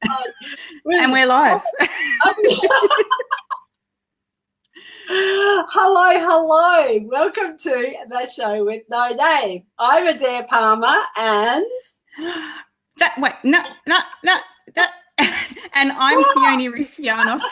And we're live. Hello. Welcome to the show with no name. I'm Adair Palmer and... And I'm Fiona Rusianos.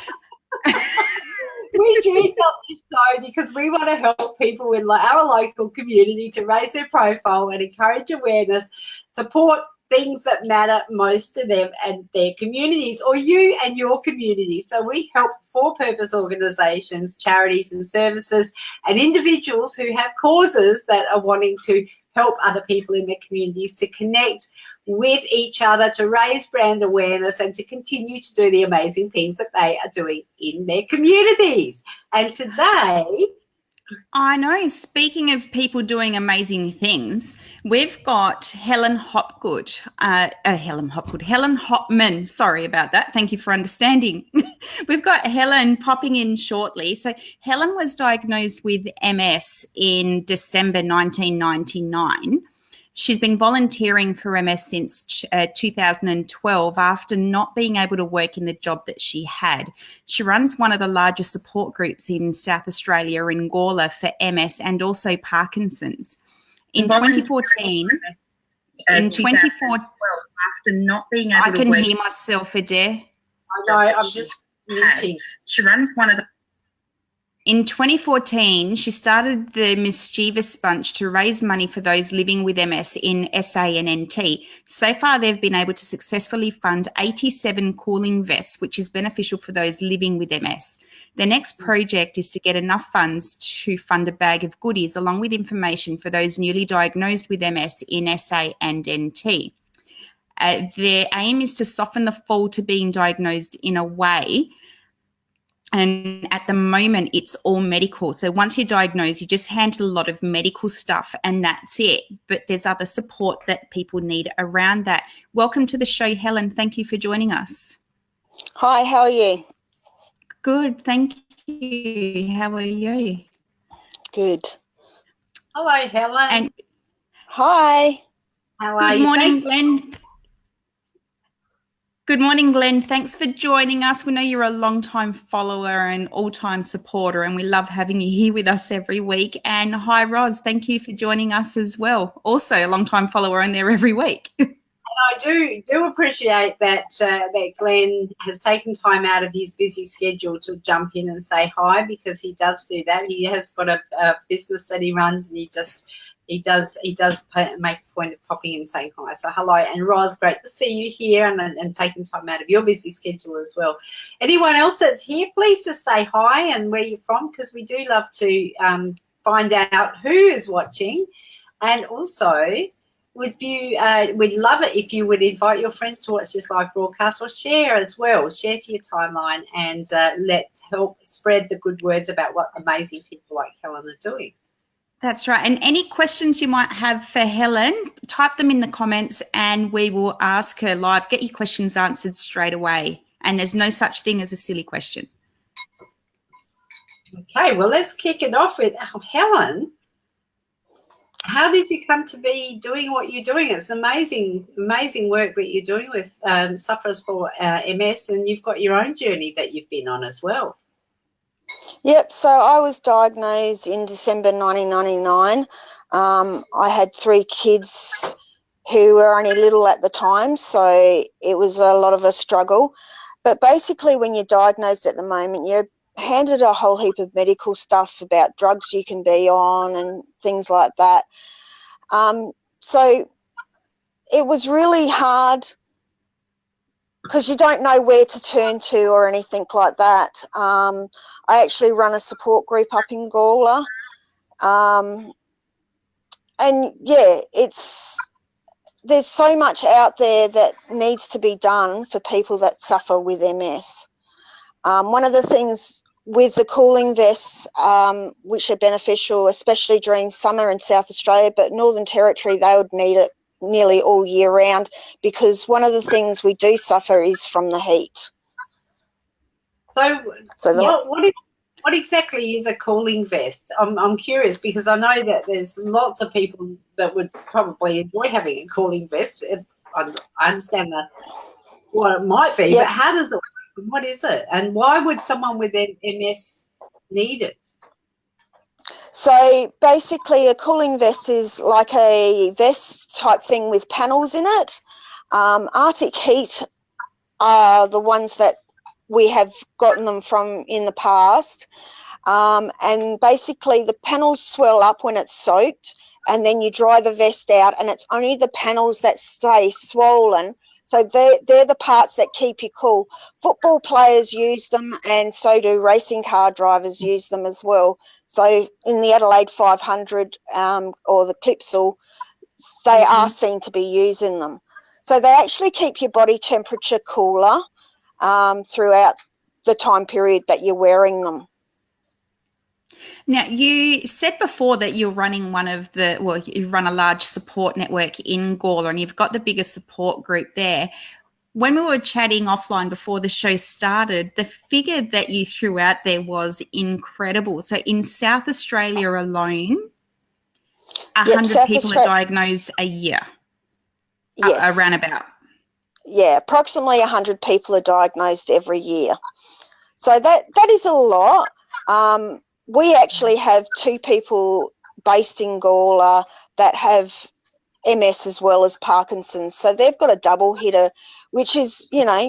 We dreamed up this show because we want to help people in our local community to raise their profile and encourage awareness, support things that matter most to them and their communities, or you and your community. So we help for-purpose organisations, charities and services and individuals who have causes that are wanting to help other people in their communities to connect with each other, to raise brand awareness and to continue to do the amazing things that they are doing in their communities. And today... I know, speaking of people doing amazing things, we've got Helen Hoppmann. Sorry about that. Thank you for understanding. We've got Helen popping in shortly. So Helen was diagnosed with MS in December 1999. She's been volunteering for MS since 2012 after not being able to work in the job that she had. She runs one of the largest support groups in South Australia in Gawler for MS and also Parkinson's. In 2014, after not being able to work. I can hear myself, Adair. I know, I'm just muting. She runs one of the... In 2014, she started the MSchievous Bunch to raise money for those living with MS in SA and NT. So far, they've been able to successfully fund 87 cooling vests, which is beneficial for those living with MS. The next project is to get enough funds to fund a bag of goodies along with information for those newly diagnosed with MS in SA and NT. Their aim is to soften the fall to being diagnosed in a way. And at the moment, it's all medical. So once you're diagnosed, you just handle a lot of medical stuff and that's it. But there's other support that people need around that. Welcome to the show, Helen. Thank you for joining us. Hi, how are you? Good, thank you. How are you? Good. Hello, Helen. And hi. How are you? Good morning, Glenn. Good morning, Glenn. Thanks for joining us. We know you're a long-time follower and all-time supporter, and we love having you here with us every week. And hi, Roz. Thank you for joining us as well. Also a long-time follower and there every week. And I do appreciate that that Glenn has taken time out of his busy schedule to jump in and say hi, because he does do that. He has got a business that he runs, and he does make a point of popping in and saying hi. So hello, and Roz, great to see you here and taking time out of your busy schedule as well. Anyone else that's here, please just say hi and where you're from, because we do love to find out who is watching. And also, we'd love it if you would invite your friends to watch this live broadcast, or share as well. Share to your timeline and help spread the good words about what amazing people like Helen are doing. That's right. And any questions you might have for Helen, type them in the comments and we will ask her live. Get your questions answered straight away. And there's no such thing as a silly question. Okay, well, let's kick it off with Helen. How did you come to be doing what you're doing? It's amazing work that you're doing with sufferers for MS, and you've got your own journey that you've been on as well. Yep, so I was diagnosed in December 1999. I had 3 kids who were only little at the time, so it was a lot of a struggle. But basically when you're diagnosed at the moment, you're handed a whole heap of medical stuff about drugs you can be on and things like that. So it was really hard because you don't know where to turn to or anything like that. I actually run a support group up in Gawler. And yeah, there's so much out there that needs to be done for people that suffer with MS. One of the things with the cooling vests, which are beneficial, especially during summer in South Australia, but Northern Territory, they would need it nearly all year round, because one of the things we do suffer is from the heat. So what exactly is a cooling vest? I'm curious, because I know that there's lots of people that would probably enjoy having a cooling vest. I understand that what it might be, Yep. but how does it work? What is it? And why would someone with MS need it? So basically a cooling vest is like a vest type thing with panels in it. Arctic Heat are the ones that we have gotten them from in the past. And basically the panels swell up when it's soaked, and then you dry the vest out, and it's only the panels that stay swollen. So they're the parts that keep you cool. Football players use them, and so do racing car drivers use them as well. So in the Adelaide 500 or the Clipsal, they are seen to be using them. So they actually keep your body temperature cooler throughout the time period that you're wearing them. Now, you said before that you're running you run a large support network in Gawler, and you've got the biggest support group there. When we were chatting offline before the show started, the figure that you threw out there was incredible. So in South Australia alone, 100 people are diagnosed a year. Yes. Around about. Yeah, approximately 100 people are diagnosed every year. So that is a lot. We actually have 2 people based in Gawler that have MS as well as Parkinson's. So they've got a double hitter, which is,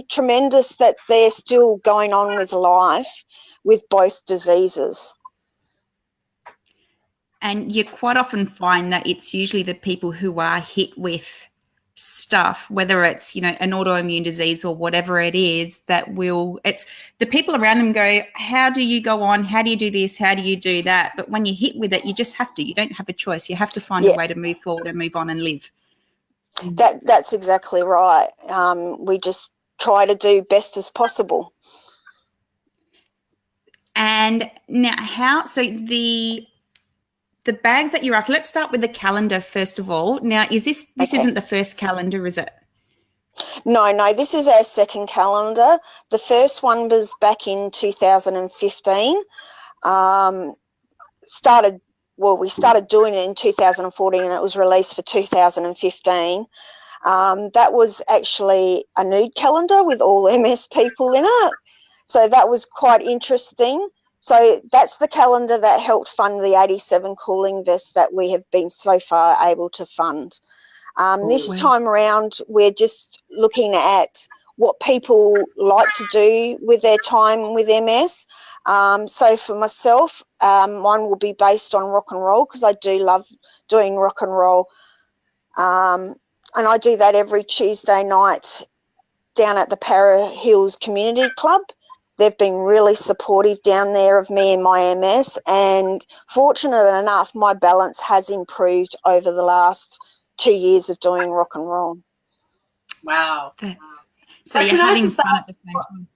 tremendous that they're still going on with life with both diseases. And you quite often find that it's usually the people who are hit with stuff, whether it's, an autoimmune disease or whatever it is, it's the people around them go, how do you go on? How do you do this? How do you do that? But when you're hit with it, you just have to. You don't have a choice. You have to find a way to move forward and move on and live. That's exactly right. We just try to do best as possible. And now, the bags that you're after, let's start with the calendar first of all. Now, this isn't the first calendar, is it? No, this is our second calendar. The first one was back in 2015. We started doing it in 2014, and it was released for 2015. That was actually a nude calendar with all MS people in it. So that was quite interesting. So that's the calendar that helped fund the 87 cooling vests that we have been so far able to fund. This time around, we're just looking at what people like to do with their time with MS. So for myself, mine will be based on rock and roll, because I do love doing rock and roll. And I do that every Tuesday night down at the Para Hills Community Club. They've been really supportive down there of me and my MS, and fortunate enough, my balance has improved over the last 2 years of doing rock and roll. Wow. So you're having fun at the same time.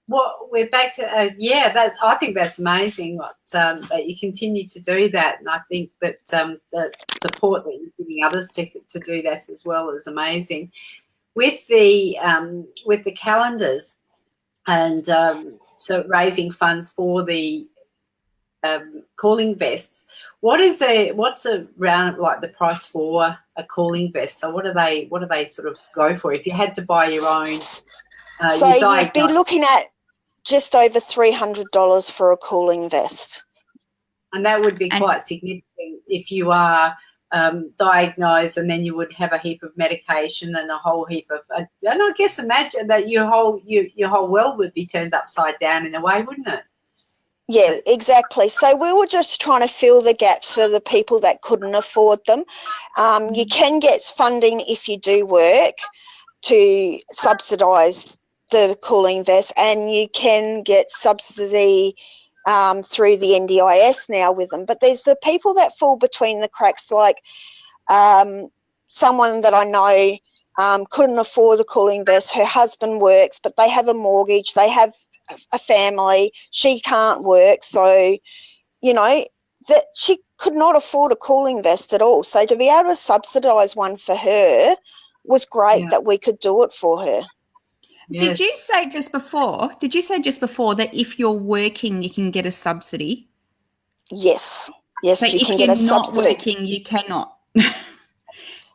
Well, we're back to I think that's amazing that you continue to do that, and I think that the support that you're giving others to do this as well is amazing. With the calendars and so raising funds for the cooling vests, what's around like the price for a cooling vest? So what do they sort of go for if you had to buy your own? So you'd be looking at just over $300 for a cooling vest. And that would be quite significant if you are diagnosed, and then you would have a heap of medication and a whole heap of and I guess imagine that your whole world would be turned upside down in a way, wouldn't it? Yeah, exactly. So we were just trying to fill the gaps for the people that couldn't afford them. You can get funding if you do work to subsidise the cooling vest, and you can get subsidy through the NDIS now with them. But there's the people that fall between the cracks, like someone that I know couldn't afford the cooling vest. Her husband works, but they have a mortgage. They have a family. She can't work. So, that she could not afford a cooling vest at all. So to be able to subsidise one for her was great that we could do it for her. Yes. Did you say just before that if you're working, you can get a subsidy? Yes, so you can if get a you're not subsidy. working, you cannot.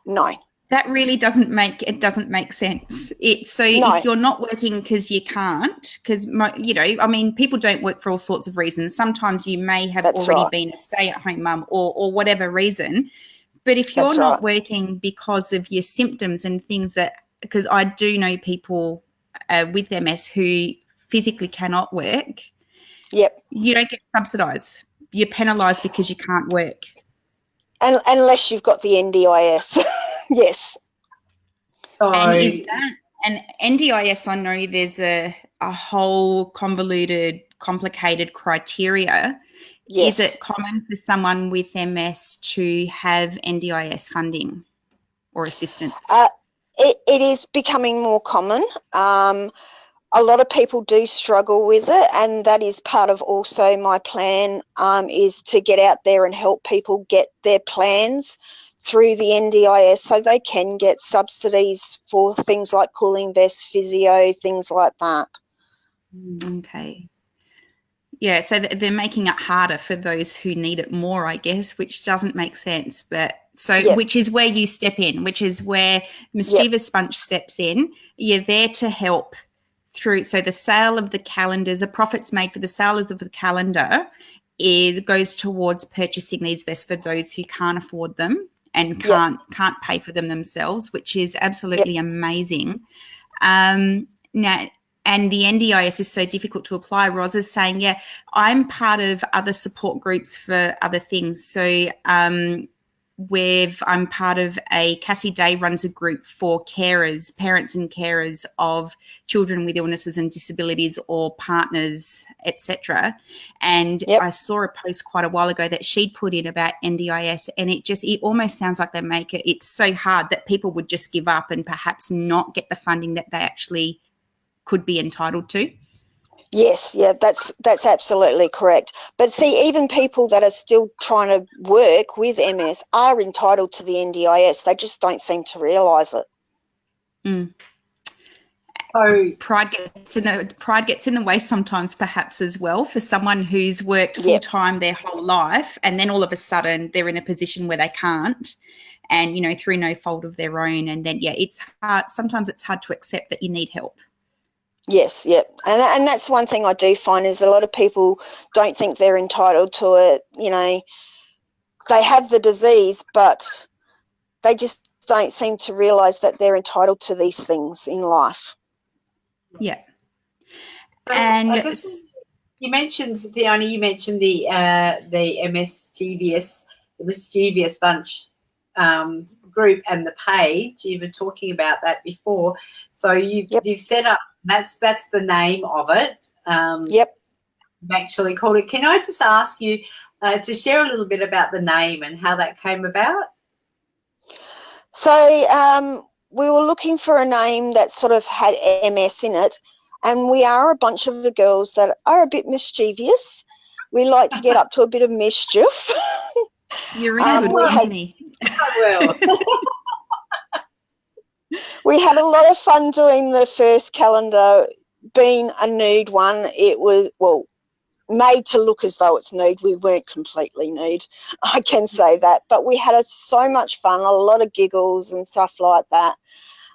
No. That really doesn't make sense. It's so No. if you're not working because you can't, because I mean, people don't work for all sorts of reasons. Sometimes you may have That's already right. been a stay-at-home mum or whatever reason. But if you're That's not right. working because of your symptoms and things because I do know people with MS who physically cannot work. Yep. You don't get subsidised. You're penalised because you can't work. And unless you've got the NDIS. Yes. So, And is that an NDIS? I know there's a whole convoluted, complicated criteria. Yes. Is it common for someone with MS to have NDIS funding or assistance? It is becoming more common. A lot of people do struggle with it, and that is part of also my plan, is to get out there and help people get their plans through the NDIS so they can get subsidies for things like cooling vests, physio, things like that. Okay. Yeah, so they're making it harder for those who need it more, I guess, which doesn't make sense. But Yep. Which is where you step in, which is where Mischievous Bunch steps in. You're there to help through. So the sale of the calendars, a profit's made for the sales of the calendar, goes towards purchasing these vests for those who can't afford them and can't pay for them themselves, which is absolutely amazing. Now, and the NDIS is so difficult to apply. Roz is saying, yeah, I'm part of other support groups for other things. So I'm part of Cassie Day runs a group for carers, parents and carers of children with illnesses and disabilities or partners, etc. And I saw a post quite a while ago that she'd put in about NDIS, and it almost sounds like they make it's so hard that people would just give up and perhaps not get the funding that they actually could be entitled to. Yes, that's absolutely correct. But see, even people that are still trying to work with MS are entitled to the NDIS. They just don't seem to realise it. So pride gets in the way sometimes, perhaps as well, for someone who's worked full time their whole life, and then all of a sudden they're in a position where they can't, and through no fault of their own, and then it's hard. Sometimes it's hard to accept that you need help. Yes, and that's one thing I do find is a lot of people don't think they're entitled to it. They have the disease, but they just don't seem to realise that they're entitled to these things in life. Yeah. So and you mentioned the Mischievous Bunch group and the page. You were talking about that before. So you've set up. That's the name of it. You've actually called it. Can I just ask you to share a little bit about the name and how that came about? So we were looking for a name that sort of had MS in it, and we are a bunch of the girls that are a bit mischievous. We like to get up to a bit of mischief. You're in a good company. We had a lot of fun doing the first calendar. Being a nude one, it was, made to look as though it's nude. We weren't completely nude, I can say that. But we had so much fun, a lot of giggles and stuff like that.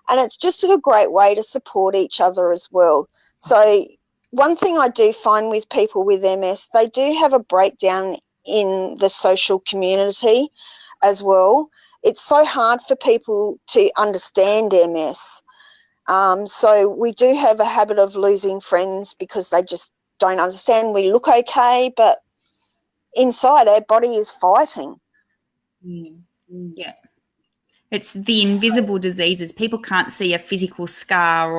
And it's just a great way to support each other as well. So one thing I do find with people with MS, they do have a breakdown in the social community as well. It's so hard for people to understand MS. So we do have a habit of losing friends because they just don't understand. We look okay, but inside our body is fighting. Yeah. It's the invisible diseases. People can't see a physical scar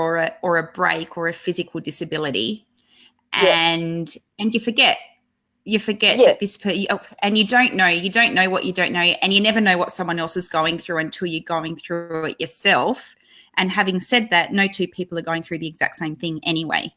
or a break or a physical disability. And you forget that this and you don't know what you don't know, and you never know what someone else is going through until you're going through it yourself. And having said that, no two people are going through the exact same thing anyway.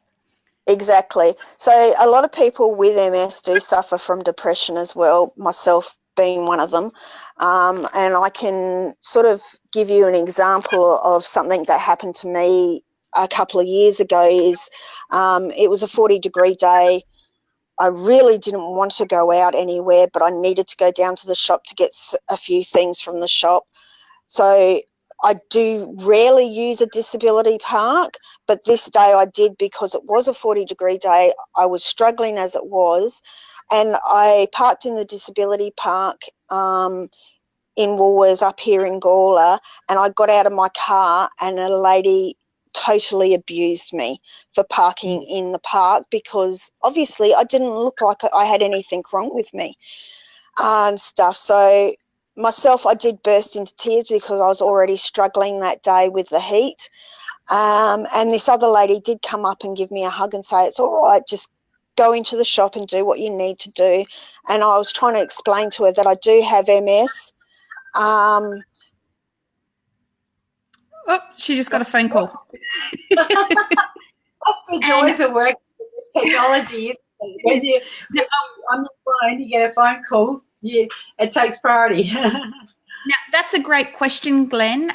Exactly. So a lot of people with MS do suffer from depression as well, myself being one of them. And I can sort of give you an example of something that happened to me a couple of years ago. It was a 40-degree day. I really didn't want to go out anywhere, but I needed to go down to the shop to get a few things from the shop. So I do rarely use a disability park, but this day I did because it was a 40-degree day. I was struggling as it was, and I parked in the disability park in Woolworths up here in Gawler, and I got out of my car and a lady totally abused me for parking in the park because obviously I didn't look like I had anything wrong with me and stuff. So myself, I did burst into tears because I was already struggling that day with the heat. And this other lady did come up and give me a hug and say, it's all right, just go into the shop and do what you need to do. And I was trying to explain to her that I do have MS. Oh, she just got a phone call. That's the joys of working with this technology. When you on the phone, you get a phone call. Yeah, it takes priority. Now, that's a great question, Glenn.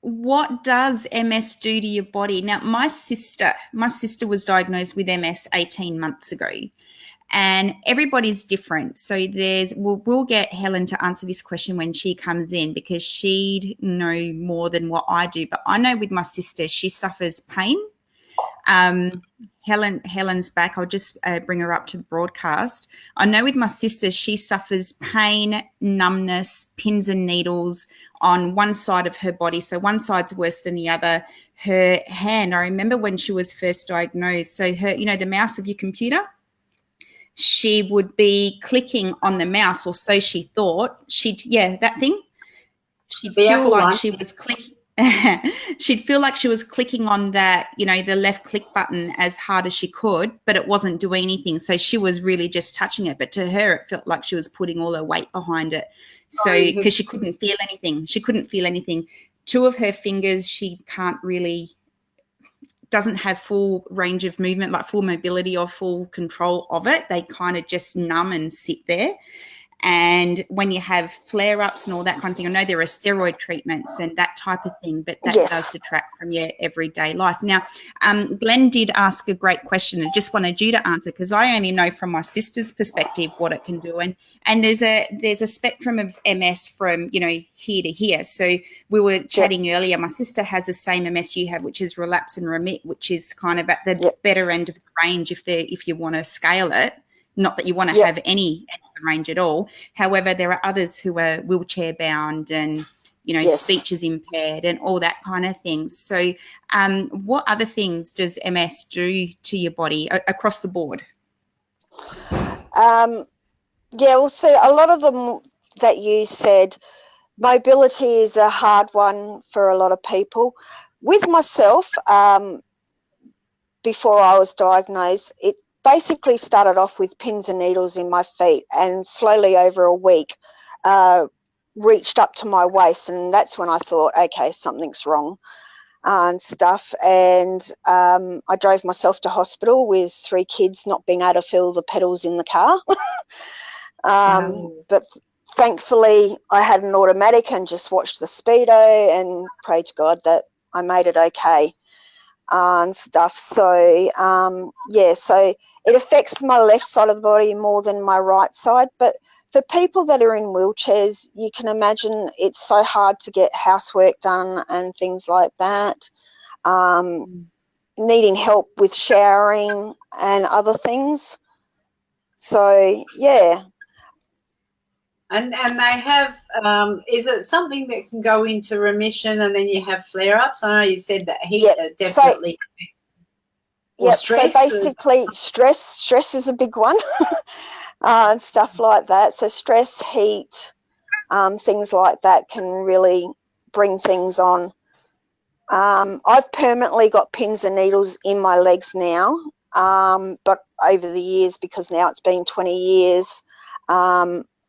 What does MS do to your body? Now, my sister was diagnosed with MS 18 months ago, and everybody's different. So we'll get Helen to answer this question when she comes in because she'd know more than what I do. But I know with my sister, she suffers pain. Helen's back. I'll just bring her up to the broadcast. I know with my sister, she suffers pain, numbness, pins and needles on one side of her body. So one side's worse than the other. Her hand, I remember when she was first diagnosed. So her, the mouse of your computer, she would be clicking on the mouse, or so she thought. That thing. She'd feel like she was clicking. She'd feel like she was clicking on that, the left click button as hard as she could, but it wasn't doing anything. So she was really just touching it. But to her, it felt like she was putting all her weight behind it. So because she couldn't feel anything. Two of her fingers, she doesn't have full range of movement, like full mobility or full control of it. They kind of just numb and sit there. And when you have flare-ups and all that kind of thing, I know there are steroid treatments and that type of thing, but that does detract from your everyday life. Now, Glenn did ask a great question. I just wanted you to answer because I only know from my sister's perspective what it can do. And there's a spectrum of MS from, here to here. So we were chatting earlier. My sister has the same MS you have, which is relapse and remit, which is kind of at the better end of the range if you want to scale it. Not that you want to have any range at all. However, there are others who are wheelchair bound and, speech is impaired and all that kind of thing. So what other things does MS do to your body across the board? We'll see. A lot of them that you said, mobility is a hard one for a lot of people. With myself, before I was diagnosed, it basically started off with pins and needles in my feet and slowly over a week reached up to my waist, and that's when I thought, okay, something's wrong and stuff. And I drove myself to hospital with 3 kids, not being able to feel the pedals in the car. But thankfully I had an automatic and just watched the speedo and prayed to God that I made it okay. And stuff. So, so it affects my left side of the body more than my right side. But for people that are in wheelchairs, you can imagine it's so hard to get housework done and things like that. Needing help with showering and other things. So, yeah. And they have, is it something that can go into remission and then you have flare-ups? I know you said that heat definitely. Stress. So basically stress is a big one and stuff like that. So stress, heat, things like that can really bring things on. I've permanently got pins and needles in my legs now, but over the years, because now it's been 20 years,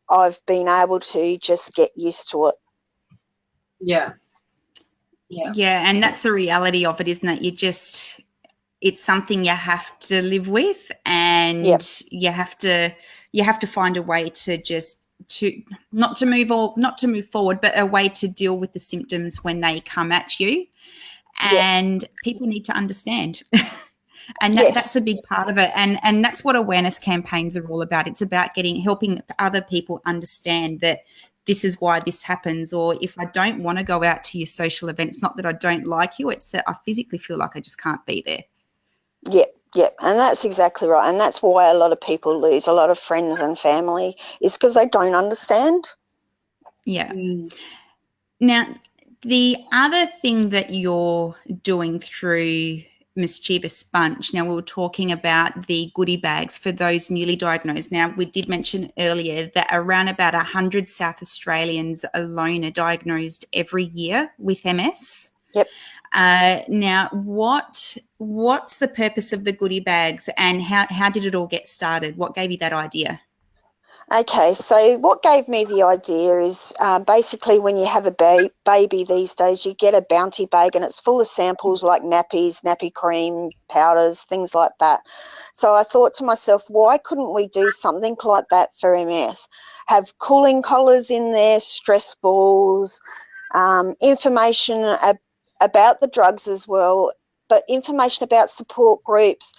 I've been able to just get used to it. Yeah, and that's the reality of it, isn't it? It's something you have to live with, and you have to find a way to not to move forward, but a way to deal with the symptoms when they come at you. And people need to understand. And that's a big part of it. And that's what awareness campaigns are all about. It's about helping other people understand that this is why this happens, or if I don't want to go out to your social events, not that I don't like you, it's that I physically feel like I just can't be there. Yep, and that's exactly right. And that's why a lot of people lose a lot of friends and family, is because they don't understand. Yeah. Now, the other thing that you're doing through Mischievous Bunch, now we were talking about the goodie bags for those newly diagnosed. Now, we did mention earlier that around about 100 South Australians alone are diagnosed every year with MS. Yep. Now, what's the purpose of the goodie bags, and how did it all get started? What gave you that idea? Okay, so what gave me the idea is basically when you have a baby these days, you get a bounty bag and it's full of samples like nappies, nappy cream, powders, things like that. So I thought to myself, why couldn't we do something like that for MS? Have cooling collars in there, stress balls, information about the drugs as well, but information about support groups,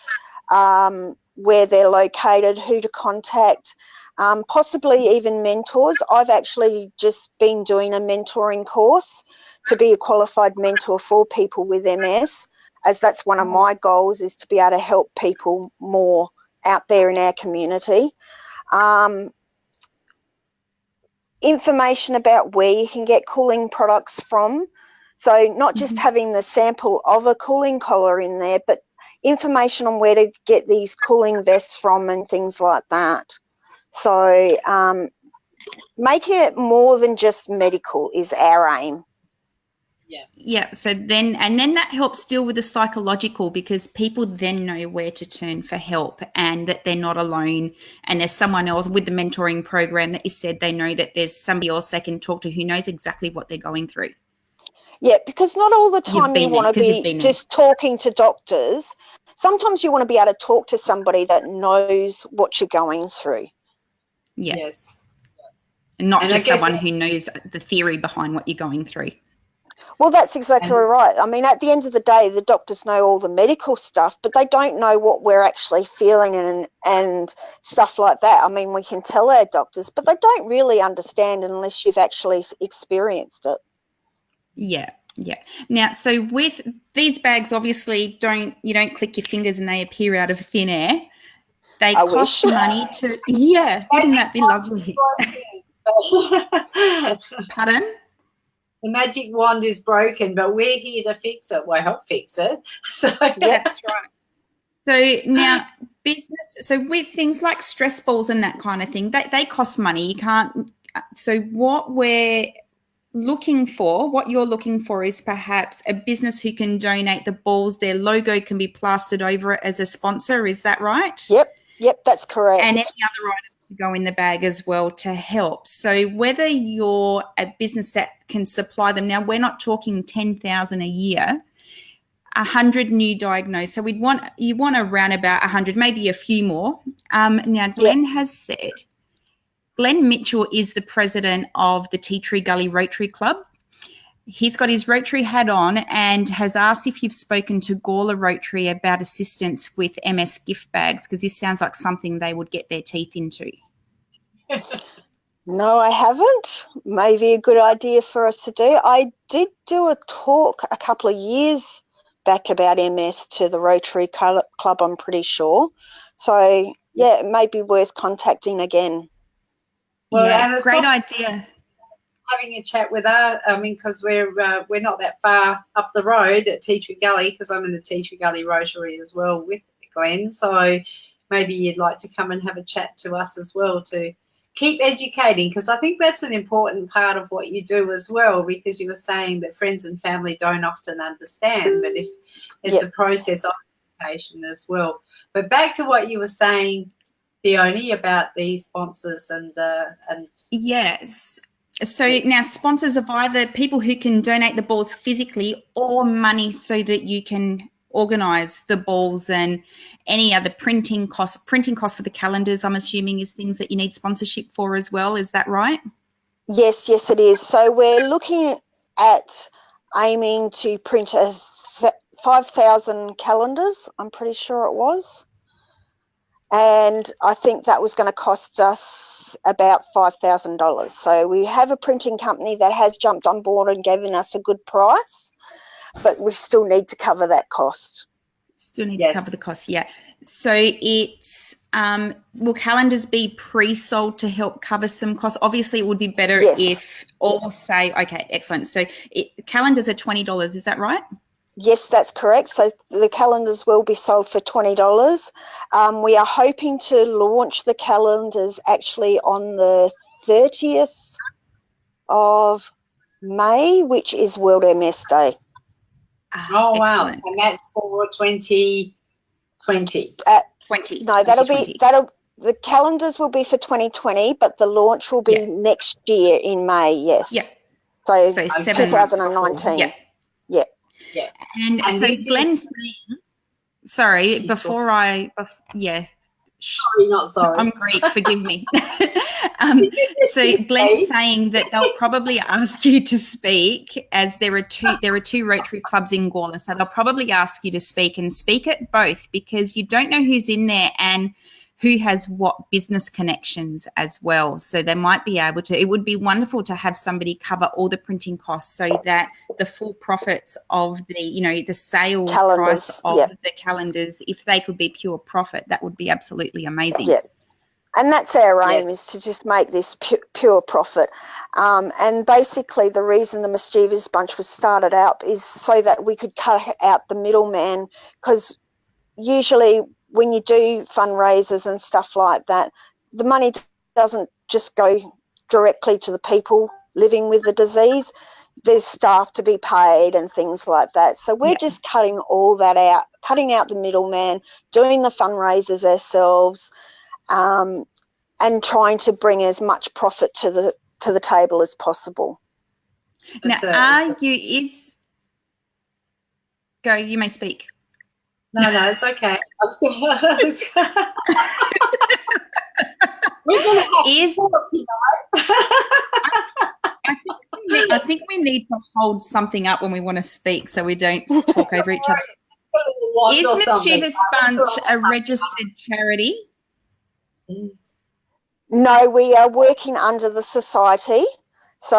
where they're located, who to contact, possibly even mentors. I've actually just been doing a mentoring course to be a qualified mentor for people with MS, as that's one of my goals, is to be able to help people more out there in our community. Information about where you can get cooling products from. So not just having the sample of a cooling collar in there, but information on where to get these cooling vests from and things like that. So making it more than just medical is our aim. Yeah. So then that helps deal with the psychological, because people then know where to turn for help and that they're not alone, and there's someone else with the mentoring program that you said, they know that there's somebody else they can talk to who knows exactly what they're going through. Yeah, because not all the time you want to be just talking to doctors. Sometimes you want to be able to talk to somebody that knows what you're going through. Yeah. Yes. And not just someone who knows the theory behind what you're going through. Well, that's exactly right. I mean, at the end of the day, the doctors know all the medical stuff, but they don't know what we're actually feeling and stuff like that. I mean, we can tell our doctors, but they don't really understand unless you've actually experienced it. Yeah. Now, so with these bags, obviously, you don't click your fingers and they appear out of thin air. They cost money to. Yeah, wouldn't that be lovely? Pardon? The magic wand is broken, but we're here to fix it. Well, help fix it. So that's right. So now so with things like stress balls and that kind of thing, they cost money. You can't. So what you're looking for is perhaps a business who can donate the balls. Their logo can be plastered over it as a sponsor. Is that right? Yep, that's correct. And any other items to go in the bag as well to help. So whether you're a business that can supply them, now we're not talking 10,000 a year, 100 new diagnosed. So you want around about 100, maybe a few more. Now Glenn has said, Glenn Mitchell is the president of the Tea Tree Gully Rotary Club. He's got his Rotary hat on and has asked if you've spoken to Gawler Rotary about assistance with MS gift bags, because this sounds like something they would get their teeth into. No, I haven't. Maybe a good idea for us to do. I did do a talk a couple of years back about MS to the Rotary Club, I'm pretty sure. So, yeah, it may be worth contacting again. Well, yeah, great idea. Having a chat with her, I mean, because we're not that far up the road at Tea Tree Gully, because I'm in the Tea Tree Gully Rotary as well with Glenn. So maybe you'd like to come and have a chat to us as well to keep educating, because I think that's an important part of what you do as well, because you were saying that friends and family don't often understand, but if it's a process of education as well. But back to what you were saying, Fiona, about the sponsors and yes. So now sponsors are either people who can donate the balls physically or money so that you can organise the balls, and any other printing costs for the calendars, I'm assuming, is things that you need sponsorship for as well. Is that right? Yes, it is. So we're looking at aiming to print 5,000 calendars, I'm pretty sure it was. and I think that was going to cost us about $5,000. So we have a printing company that has jumped on board and given us a good price, but we still need to cover that cost. Still need to cover the cost, yeah. So it's will calendars be pre-sold to help cover some costs? Obviously, it would be better if all say, okay, excellent. So calendars are $20, is that right? Yes, that's correct. So the calendars will be sold for $20. We are hoping to launch the calendars actually on the 30th of May, which is World MS Day. Oh, wow. Excellent. And that's for 2020. 20. No, the calendars will be for 2020, but the launch will be next year in May, yes. Yeah. So 7 2019. Yeah. Yeah. And so Glenn's saying, sorry, sorry, not sorry. I'm Greek, forgive me. So Glenn's saying that they'll probably ask you to speak, as there are two Rotary clubs in Gawler, so they'll probably ask you to speak at both, because you don't know who's in there and who has what business connections as well. So they might be able to, it would be wonderful to have somebody cover all the printing costs so that the full profits of the sale price of the calendars, if they could be pure profit, that would be absolutely amazing. Yeah. And that's our aim, is to just make this pure profit. And basically the reason the MSchievous Bunch was started out is so that we could cut out the middleman, because usually when you do fundraisers and stuff like that, the money doesn't just go directly to the people living with the disease. There's staff to be paid and things like that. So we're just cutting all that out, cutting out the middleman, doing the fundraisers ourselves, and trying to bring as much profit to the table as possible. Now, go, you may speak. No, it's okay. I'm sorry. We're going to have to talk, you know. I think we need to hold something up when we want to speak so we don't talk over each other. Is MSchievous Bunch a registered charity? No, we are working under the society. So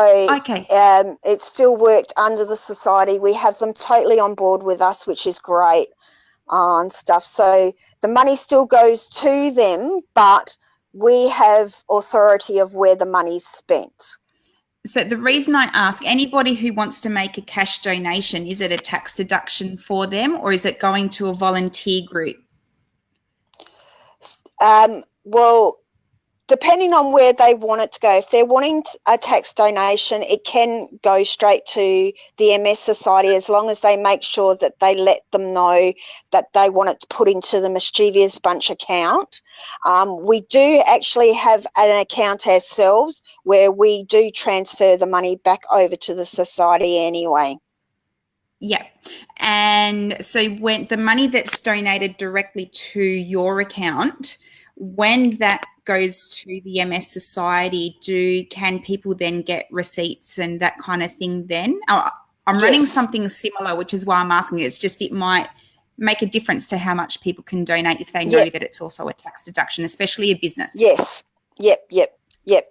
it's still worked under the society. We have them totally on board with us, which is great. And stuff. So the money still goes to them, but we have authority of where the money's spent. So the reason I ask, anybody who wants to make a cash donation, is it a tax deduction for them, or is it going to a volunteer group? Well, depending on where they want it to go. If they're wanting a tax donation, it can go straight to the MS Society, as long as they make sure that they let them know that they want it put into the MSchievous Bunch account. We do actually have an account ourselves where we do transfer the money back over to the society anyway. Yeah. And so when the money that's donated directly to your account, when that goes to the MS Society, can people then get receipts and that kind of thing then? I'm running something similar, which is why I'm asking. It's just, it might make a difference to how much people can donate if they know that it's also a tax deduction, especially a business. Yes. Yep.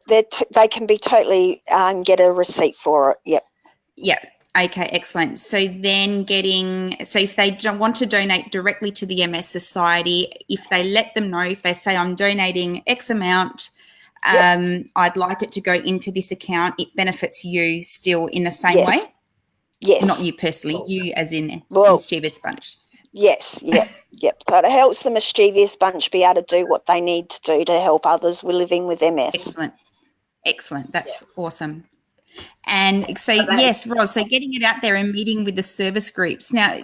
They can be totally get a receipt for it. Yep. Okay, excellent. So then if they don't want to donate directly to the MS Society, if they let them know, if they say, I'm donating X amount, I'd like it to go into this account, it benefits you still in the same way? Yes. Not you personally, you as in MSchievous Bunch. Yes, yep. So it helps the MSchievous Bunch be able to do what they need to do to help others living with MS. Excellent. That's awesome. And so, yes, Roz, so getting it out there and meeting with the service groups. Now,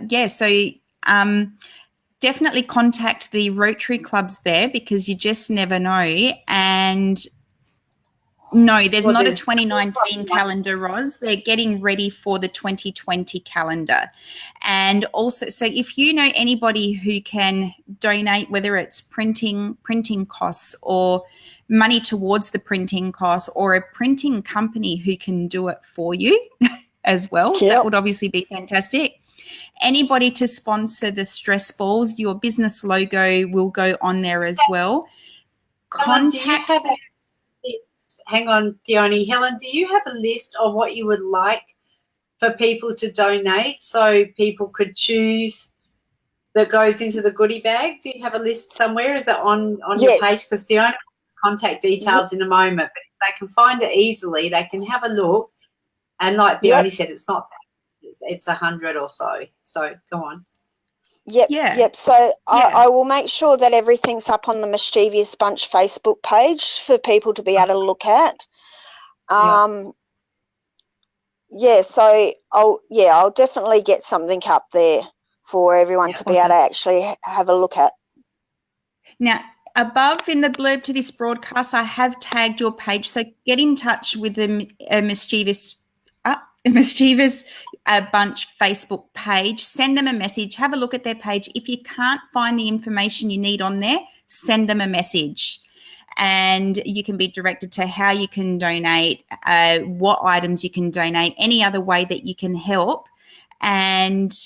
definitely contact the Rotary clubs there, because you just never know. And no, there's not a 2019 calendar, Roz. They're getting ready for the 2020 calendar. And also, so if you know anybody who can donate, whether it's printing costs or money towards the printing costs, or a printing company who can do it for you as well, that would obviously be fantastic. anybody to sponsor the stress balls, your business logo will go on there as well. Helen, do you have a list? Hang on, Theoni. Helen, do you have a list of what you would like for people to donate so people could choose that goes into the goodie bag? Do you have a list somewhere? Is it on your page? Because Theoni will contact details in a moment, but if they can find it easily, they can have a look. And like Theoni said, it's not it's 100 or so. So go on. Yep. So I will make sure that everything's up on the MSchievous Bunch Facebook page for people to be able to look at. So I'll definitely get something up there for everyone to be able to actually have a look at. Now, above in the blurb to this broadcast, I have tagged your page, so get in touch with the MSchievous Bunch Facebook page. Send them a message. Have a look at their page. If you can't find the information you need on there, send them a message. And you can be directed to how you can donate, what items you can donate, any other way that you can help, and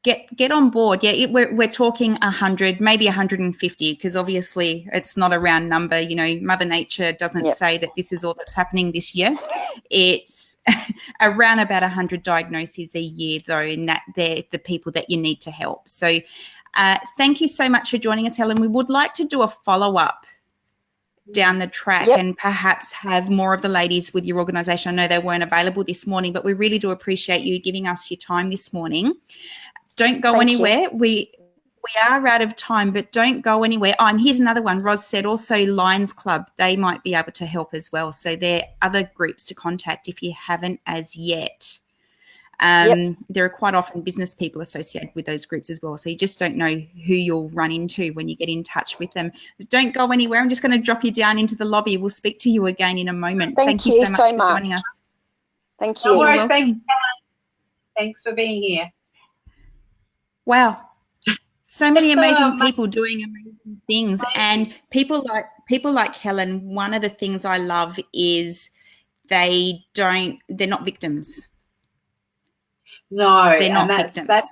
get on board. We're talking 100, maybe 150, because obviously it's not a round number. You know, Mother Nature doesn't say that this is all that's happening this year. It's around about 100 diagnoses a year, though, and that they're the people that you need to help. So thank you so much for joining us, Helen. We would like to do a follow-up down the track and perhaps have more of the ladies with your organisation. I know they weren't available this morning, but we really do appreciate you giving us your time this morning. Don't go anywhere. We are out of time, but don't go anywhere. Oh, and here's another one. Roz said also Lions Club. They might be able to help as well. So there are other groups to contact if you haven't as yet. There are quite often business people associated with those groups as well. So you just don't know who you'll run into when you get in touch with them. But don't go anywhere. I'm just going to drop you down into the lobby. We'll speak to you again in a moment. Thank you so much for joining us. Thank you. No worries. Thank you, Helen. Thanks for being here. Wow. So many amazing people doing amazing things. And people like Helen, one of the things I love is they're not victims. No, they're not and victims.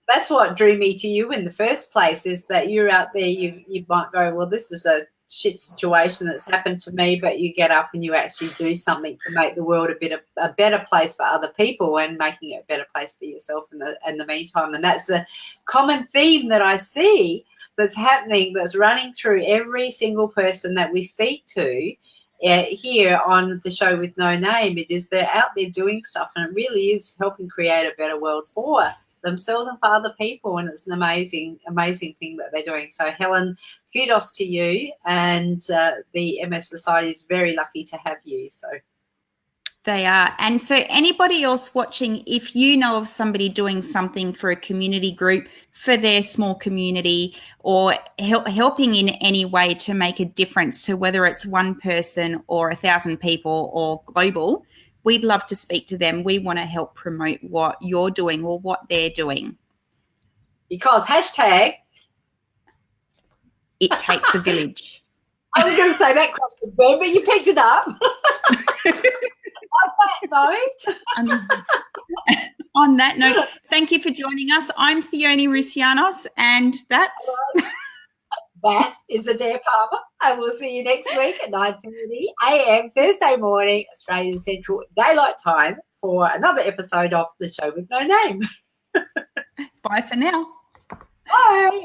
That's what drew me to you in the first place, is that you're out there, you might go, well, this is a shit situation that's happened to me, but you get up and you actually do something to make the world a better place for other people, and making it a better place for yourself in the meantime. And that's a common theme that I see that's happening, that's running through every single person that we speak to here on the show with no name. It is they're out there doing stuff, and it really is helping create a better world for themselves and for other people, and it's an amazing thing that they're doing. So Helen, kudos to you, and the MS Society is very lucky to have you. So they are. And so anybody else watching, if you know of somebody doing something for a community group, for their small community, or helping in any way to make a difference to whether it's one person or 1,000 people or global, we'd love to speak to them. We want to help promote what you're doing or what they're doing. Because hashtag it takes a village. I was going to say that crossed the bird, but you picked it up. On that note, thank you for joining us. I'm Theoni Roussianos, and that is Adair Palmer, and we'll see you next week at 9:30 a.m. Thursday morning, Australian Central Daylight Time, for another episode of The Show with No Name. Bye for now. Bye.